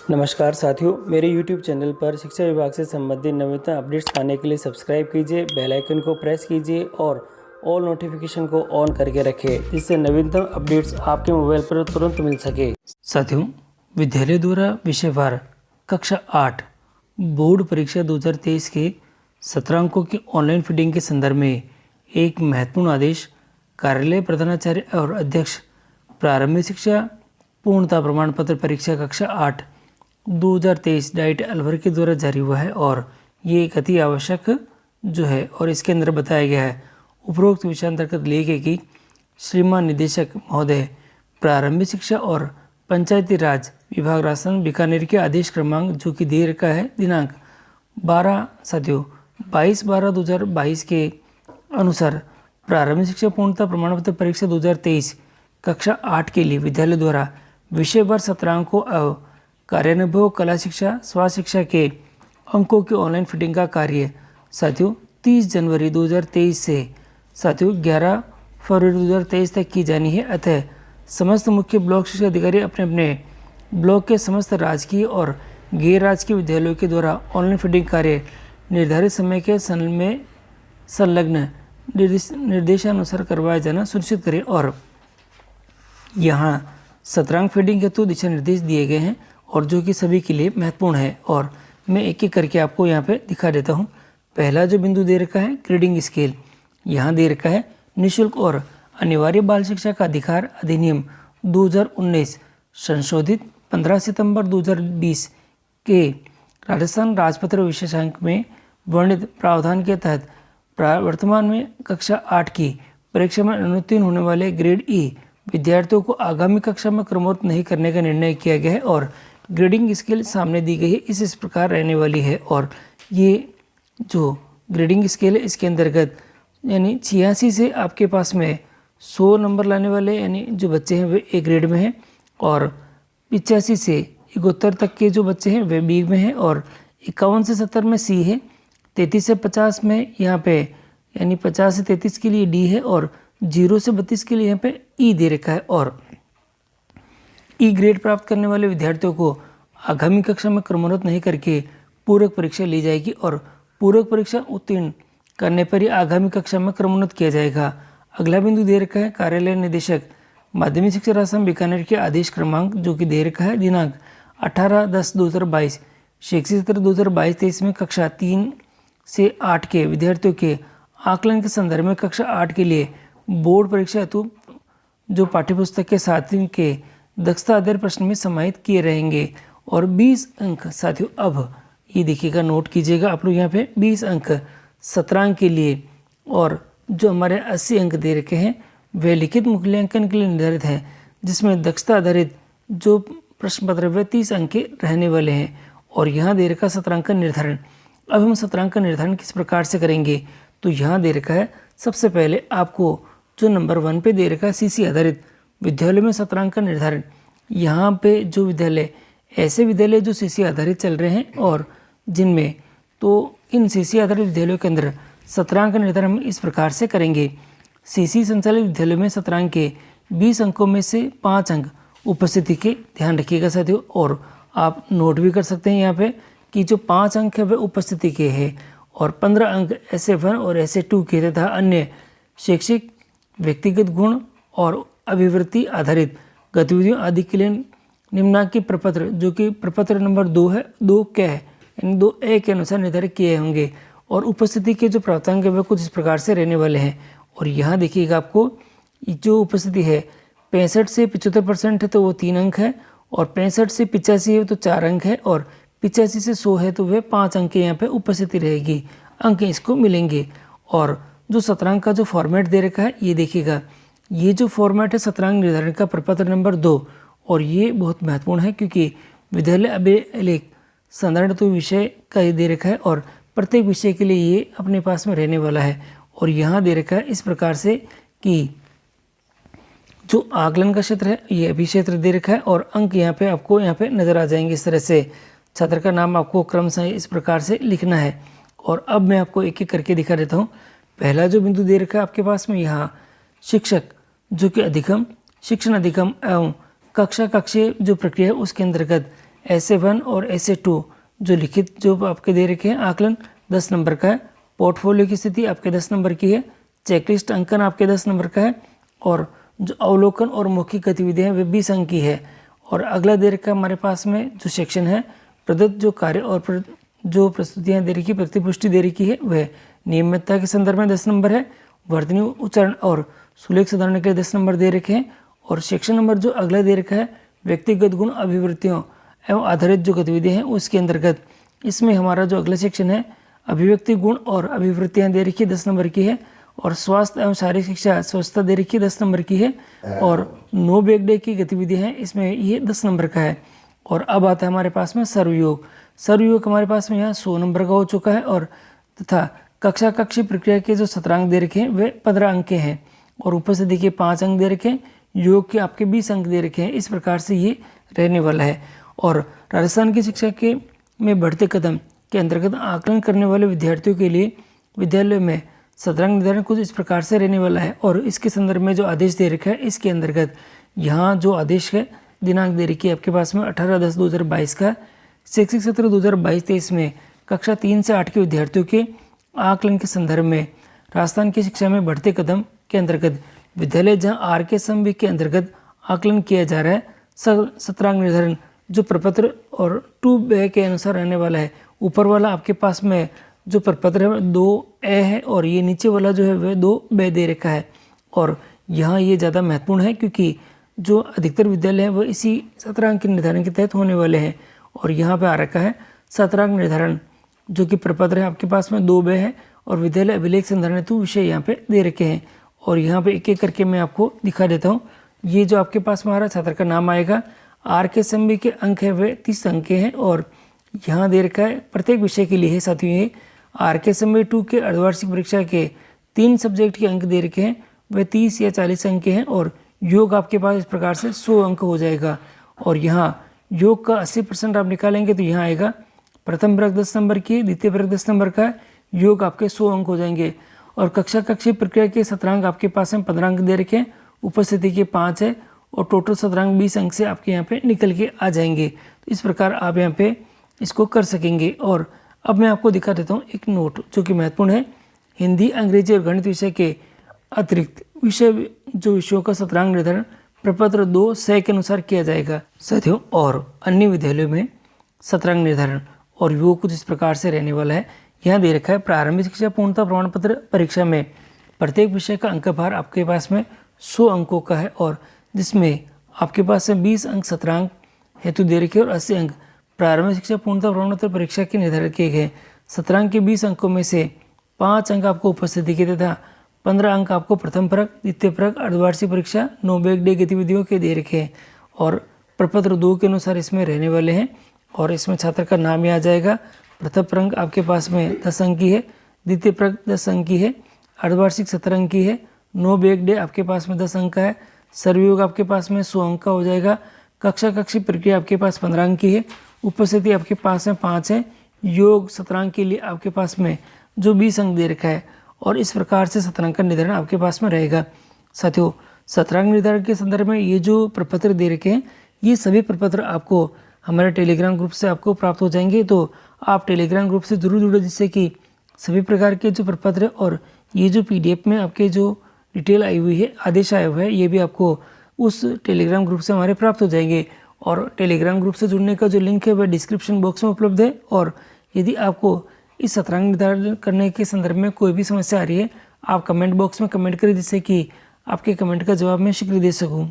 नमस्कार साथियों, मेरे YouTube चैनल पर शिक्षा विभाग से संबंधित नवीनतम अपडेट्स पाने के लिए सब्सक्राइब कीजिए, बेल आइकन को प्रेस कीजिए और ऑल नोटिफिकेशन को ऑन करके रखें, जिससे नवीनतम अपडेट्स आपके मोबाइल पर तुरंत मिल सके। साथियों, विद्यालय द्वारा विषयवार कक्षा 8 बोर्ड परीक्षा 2023 के 17 अंकों की ऑनलाइन फीडिंग के संदर्भ में एक महत्वपूर्ण आदेश कार्यालय प्रधानाचार्य और अध्यक्ष प्रारंभिक शिक्षा पूर्णता प्रमाण पत्र परीक्षा कक्षा 8 2023 डाइट अलवर के द्वारा जारी हुआ है और ये एक अति आवश्यक है और इसके अंदर बताया गया है उपरोक्त विषयांतर्गत लेखे की श्रीमान निदेशक महोदय प्रारंभिक शिक्षा और पंचायती राज विभाग राजस्थान बीकानेर के आदेश क्रमांक जो कि दे रखा है दिनांक 22/12/2022 के अनुसार प्रारंभिक शिक्षा पूर्णता प्रमाण पत्र परीक्षा 2023 कक्षा 8 के लिए विद्यालय द्वारा विषयवार 17 अंकों और कार्यानुभव कला शिक्षा स्वास्थ्य शिक्षा के अंकों की ऑनलाइन फिटिंग का कार्य साथियों 30 जनवरी 2023 से साथियों 11 फरवरी 2023 तक की जानी है। अतः समस्त मुख्य ब्लॉक शिक्षा अधिकारी अपने अपने ब्लॉक के समस्त राजकीय और गैर राजकीय विद्यालयों के द्वारा ऑनलाइन फिटिंग कार्य निर्धारित समय के संलग्न निर्देशानुसार करवाया जाना सुनिश्चित करें। और यहाँ 17 अंक फीडिंग हेतु दिशा निर्देश दिए गए हैं और जो कि सभी के लिए महत्वपूर्ण है और मैं एक एक करके आपको यहाँ पे दिखा देता हूँ। पहला जो बिंदु दे रखा है ग्रेडिंग स्केल, यहाँ दे रखा है निःशुल्क और अनिवार्य बाल शिक्षा का अधिकार अधिनियम 2019 संशोधित 15 सितंबर 2020 के राजस्थान राजपत्र विशेषांक में वर्णित प्रावधान के तहत वर्तमान में कक्षा 8 की परीक्षा में अनुत्तीर्ण होने वाले ग्रेड ई विद्यार्थियों को आगामी कक्षा में क्रमोन्नत नहीं करने का निर्णय किया गया है और ग्रेडिंग स्केल सामने दी गई है इस प्रकार रहने वाली है। और ये जो ग्रेडिंग स्केल है इसके अंतर्गत यानी 86 से आपके पास में 100 नंबर लाने वाले यानी जो बच्चे हैं वे ए ग्रेड में हैं और 85 से 71 तक के जो बच्चे हैं वे बी में हैं और 51 से 70 में सी है, 33 से 50 में यहाँ पे यानी 50 से 33 के लिए डी है और 0 से 32 के लिए यहाँ पे ई दे रखा है। और ई ग्रेड प्राप्त करने वाले विद्यार्थियों को आगामी कक्षा में क्रमोन्नत नहीं करके पूरक परीक्षा ली जाएगी और पूरक परीक्षा उत्तीर्ण करने पर ही आगामी कक्षा में क्रमोन्नत किया जाएगा। अगला बिंदु दे रखा है कार्यालय निदेशक माध्यमिक शिक्षा राजस्थान बीकानेर के आदेश क्रमांक जो कि दे रखा है दिनांक 18/10/2022 शैक्षिक सत्र 2022-23 में कक्षा 3 से 8 के विद्यार्थियों के आकलन के संदर्भ में कक्षा 8 के लिए बोर्ड परीक्षा हेतु जो पाठ्यपुस्तक के 7 के दक्षता आधारित प्रश्न में समाहित किए रहेंगे और 20 अंक साथियों अब ये देखिएगा नोट कीजिएगा आप लोग यहाँ पे 20 अंक 17 अंक के लिए और जो हमारे 80 अंक दे रखे हैं वे लिखित मूल्यांकन के लिए निर्धारित हैं जिसमें दक्षता आधारित जो प्रश्न पत्र वे 30 अंक के रहने वाले हैं और यहाँ दे रखा 17 अंक का निर्धारण। अब हम 17 अंक का निर्धारण किस प्रकार से करेंगे तो यहाँ दे रखा है सबसे पहले आपको जो नंबर 1 पे दे रखा है सीसी आधारित विद्यालय में 17 अंक का निर्धारण। यहाँ पे जो विद्यालय ऐसे विद्यालय जो सीसी आधारित चल रहे हैं और जिनमें तो इन सीसी आधारित विद्यालयों के अंदर 17 अंक का निर्धारण हम इस प्रकार से करेंगे। सीसी संचालित विद्यालयों में 17 अंक के 20 अंकों में से 5 अंक उपस्थिति के ध्यान रखिएगा साथियों और आप नोट भी कर सकते हैं यहाँ पे कि जो 5 अंक है वे उपस्थिति के हैं और 15 अंक SA1 और SA2 के तथा अन्य शैक्षिक व्यक्तिगत गुण और अभिवृत्ति आधारित गतिविधियों आदि के लिए निम्नांकित प्रपत्र जो कि प्रपत्र नंबर 2 है 2 क है यानी 2A के अनुसार निर्धारित किए होंगे और उपस्थिति के जो प्राप्तांक है वे कुछ इस प्रकार से रहने वाले हैं। और यहाँ देखिएगा आपको जो उपस्थिति है 65 से 75% है तो वो 3 अंक है और 65 से 85 है तो 4 अंक है और 85 से 100 है तो वे 5 अंक के यहाँ पे उपस्थिति रहेगी, अंक इसको मिलेंगे। और जो 17 अंक का जो फॉर्मेट दे रखा है ये देखिएगा, ये जो फॉर्मेट है 17 अंक निर्धारण का प्रपत्र नंबर 2 और ये बहुत महत्वपूर्ण है क्योंकि विद्यालय अभिलेख साधारण तो विषय का ही दे रखा है और प्रत्येक विषय के लिए ये अपने पास में रहने वाला है। और यहाँ दे रखा है इस प्रकार से कि जो आकलन का क्षेत्र है ये अभी क्षेत्र दे रखा है और अंक यहाँ पे आपको यहाँ पे नज़र आ जाएंगे। इस तरह से छात्र का नाम आपको क्रमशः इस प्रकार से लिखना है। और अब मैं आपको एक एक करके दिखा देता हूँ। पहला जो बिंदु दे रखा है आपके पास में यहाँ शिक्षक जो कि अधिगम शिक्षण अधिगम एवं कक्षा कक्षीय जो प्रक्रिया है उसके अंतर्गत ऐसे 1 और ऐसे 2 जो लिखित जो आपके दे रखे हैं आकलन 10 नंबर का है। पोर्टफोलियो की स्थिति आपके 10 नंबर की है। चेकलिस्ट अंकन आपके 10 नंबर का है। और जो अवलोकन और मौखिक गतिविधियाँ वे 20 अंक की है। और अगला दे रखा हमारे पास में जो सेक्शन है प्रदत्त जो कार्य और जो प्रस्तुतियाँ दे रखी प्रतिपुष्टि दे रखी है वह नियमितता के संदर्भ में 10 नंबर है। वर्तनी उच्चारण और सुलेख सुधारने के लिए 10 नंबर दे रखे हैं। और सेक्शन नंबर जो अगला दे रखा है व्यक्तिगत गुण अभिवृत्तियों एवं आधारित जो गतिविधियाँ हैं उसके अंतर्गत इसमें हमारा जो अगला सेक्शन है अभिव्यक्ति गुण और अभिवृत्तियाँ दे रखी 10 नंबर की है। और स्वास्थ्य एवं शारीरिक शिक्षा स्वच्छता दे रखी 10 नंबर की है। और नो बैक डे की गतिविधियाँ हैं इसमें ये 10 नंबर का है। और अब आता है हमारे पास में सर्वयोग। सर्वयोग हमारे पास में यहाँ 100 नंबर का हो चुका है। और तथा कक्षा कक्षी प्रक्रिया के जो सत्रांक दे रखे हैं वे 15 अंक के हैं। और ऊपर से देखिए 5 अंक दे रखे हैं, योग के आपके 20 अंक दे रखे हैं। इस प्रकार से ये रहने वाला है। और राजस्थान की शिक्षा के में बढ़ते कदम के अंतर्गत आकलन करने वाले विद्यार्थियों के लिए विद्यालय में सत्रांक निर्धारण कुछ इस प्रकार से रहने वाला है। और इसके संदर्भ में जो आदेश दे रखा है इसके अंतर्गत यहाँ जो आदेश है दिनांक दे रखी है आपके पास में 18/10/2022 का। शैक्षिक सत्र 2022-23 में कक्षा 3 से 8 के विद्यार्थियों के आकलन के संदर्भ में राजस्थान की शिक्षा में बढ़ते कदम के अंतर्गत विद्यालय जहाँ RK समविक के अंतर्गत आकलन किया जा रहा है सत्रांक निर्धारण जो प्रपत्र और 2 के अनुसार रहने वाला है। ऊपर वाला आपके पास में जो प्रपत्र है 2A है और ये नीचे वाला जो है वह 2B दे रखा है। और यहाँ ये ज़्यादा महत्वपूर्ण है क्योंकि जो अधिकतर विद्यालय हैं वह इसी सत्रांक के निर्धारण के तहत होने वाले हैं। और यहाँ पे आ रखा है सत्रांक निर्धारण जो कि प्रपत्र है आपके पास में 2B है और विद्यालय अभिलेख संधारण हेतु विषय यहाँ पे दे रखे हैं। और यहाँ पे एक एक करके मैं आपको दिखा देता हूँ। ये जो आपके पास में आ रहा है छात्र का नाम आएगा। RK समविक के अंक है वे 30 अंक के हैं। और यहाँ दे रखा है प्रत्येक विषय के लिए है साथियों ये RK समविक 2 के अर्धवार्षिक परीक्षा के 3 सब्जेक्ट के अंक दे रखे हैं वे 30 या 40 अंक के हैं। और योग आपके पास इस प्रकार से 100 अंक हो जाएगा। और यहाँ योग का 80% आप निकालेंगे तो यहाँ आएगा प्रथम वर्ग 10 नंबर की, द्वितीय वर्ग 10 नंबर का, योग आपके 100 अंक हो जाएंगे। और कक्षा कक्षी प्रक्रिया के सत्रांक आपके पास में 15 अंक दे रखे हैं, उपस्थिति के 5 है और टोटल सत्रांक 20 अंक से आपके यहाँ पे निकल के आ जाएंगे। तो इस प्रकार आप यहाँ पे इसको कर सकेंगे। और अब मैं आपको दिखा देता हूँ एक नोट जो कि महत्वपूर्ण है। हिंदी, अंग्रेजी और गणित विषय के अतिरिक्त विषयों का सत्रांक निर्धारण प्रपत्र 2 के अनुसार किया जाएगा साथियों। और अन्य विद्यालयों में सत्रांक निर्धारण और वो कुछ इस प्रकार से रहने वाला है। यहाँ दे रखा है प्रारंभिक शिक्षा पूर्णता प्रमाण पत्र परीक्षा में प्रत्येक विषय का अंकभार आपके पास में 100 अंकों का है। और जिसमें आपके पास में 20 अंक सत्रांक हेतु दे रखे और 80 अंक प्रारंभिक शिक्षा पूर्णता प्रमाण पत्र परीक्षा के निर्धारित किए गए। सत्रांक के 20 अंकों में से 5 अंक आपको उपस्थिति के तथा 15 अंक आपको प्रथम परक, द्वितीय परक, अर्धवार्षिक परीक्षा, नो बैक डे गतिविधियों के दे रखे हैं। और प्रपत्र 2 के अनुसार इसमें रहने वाले हैं। और इसमें छात्र का नाम ही आ जाएगा। प्रथम परक आपके पास में 10 अंक की है, द्वितीय परक 10 अंक की है, अर्धवार्षिक 17 अंक की है, नो बैक डे आपके पास में 10 अंक का है, सर्वयोग आपके पास में 100 अंक का हो जाएगा, कक्षा कक्षी प्रक्रिया आपके पास 15 अंक की है, उपस्थिति आपके पास में 5 है, योग सत्रांक के लिए आपके पास में जो 20 अंक दे रखा है। और इस प्रकार से सत्रांक का निर्धारण आपके पास में रहेगा साथियों। सत्रांक निर्धारण के संदर्भ में ये जो प्रपत्र दे रखे हैं ये सभी प्रपत्र आपको हमारे टेलीग्राम ग्रुप से आपको प्राप्त हो जाएंगे। तो आप टेलीग्राम ग्रुप से जरूर जुड़े जिससे कि सभी प्रकार के जो प्रपत्र और ये जो PDF में आपके जो डिटेल आई हुई है, आदेश आया हुआ है, ये भी आपको उस टेलीग्राम ग्रुप से हमारे प्राप्त हो जाएंगे। और टेलीग्राम ग्रुप से जुड़ने का जो लिंक है वह डिस्क्रिप्शन बॉक्स में उपलब्ध है। और यदि आपको इस सत्रांक निर्धारण करने के संदर्भ में कोई भी समस्या आ रही है आप कमेंट बॉक्स में कमेंट करें जिससे कि आपके कमेंट का जवाब मैं शीघ्र दे सकूं।